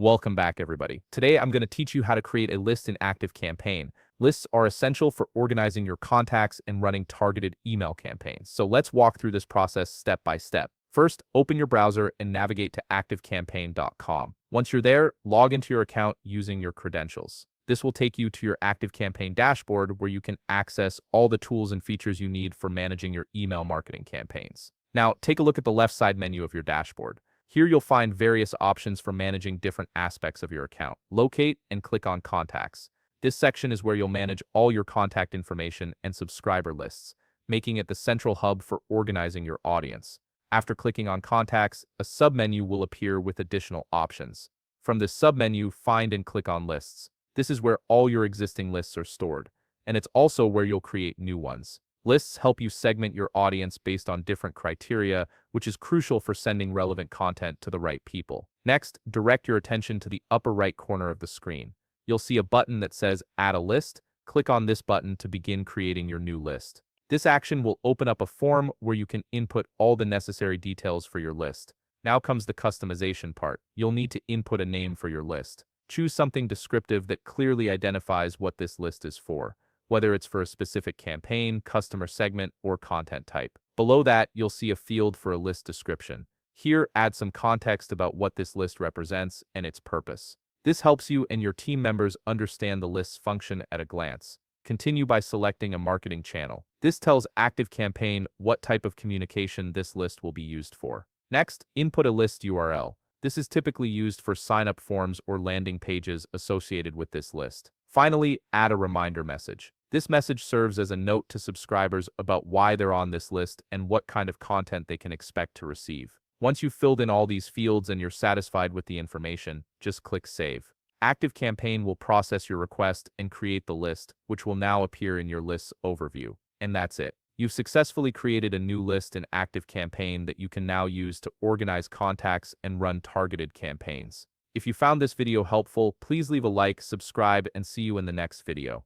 Welcome back, everybody. Today, I'm going to teach you how to create a list in ActiveCampaign. Lists are essential for organizing your contacts and running targeted email campaigns. So let's walk through this process step by step. First, open your browser and navigate to activecampaign.com. Once you're there, log into your account using your credentials. This will take you to your ActiveCampaign dashboard where you can access all the tools and features you need for managing your email marketing campaigns. Now, take a look at the left side menu of your dashboard. Here you'll find various options for managing different aspects of your account. Locate and click on Contacts. This section is where you'll manage all your contact information and subscriber lists, making it the central hub for organizing your audience. After clicking on Contacts, a submenu will appear with additional options. From this submenu, find and click on Lists. This is where all your existing lists are stored, and it's also where you'll create new ones. Lists help you segment your audience based on different criteria, which is crucial for sending relevant content to the right people. Next, direct your attention to the upper right corner of the screen. You'll see a button that says Add a List. Click on this button to begin creating your new list. This action will open up a form where you can input all the necessary details for your list. Now comes the customization part. You'll need to input a name for your list. Choose something descriptive that clearly identifies what this list is for, whether it's for a specific campaign, customer segment, or content type. Below that, you'll see a field for a list description. Here, add some context about what this list represents and its purpose. This helps you and your team members understand the list's function at a glance. Continue by selecting a marketing channel. This tells ActiveCampaign what type of communication this list will be used for. Next, input a list URL. This is typically used for sign-up forms or landing pages associated with this list. Finally, add a reminder message. This message serves as a note to subscribers about why they're on this list and what kind of content they can expect to receive. Once you've filled in all these fields and you're satisfied with the information, just click Save. ActiveCampaign will process your request and create the list, which will now appear in your list's overview. And that's it. You've successfully created a new list in ActiveCampaign that you can now use to organize contacts and run targeted campaigns. If you found this video helpful, please leave a like, subscribe, and see you in the next video.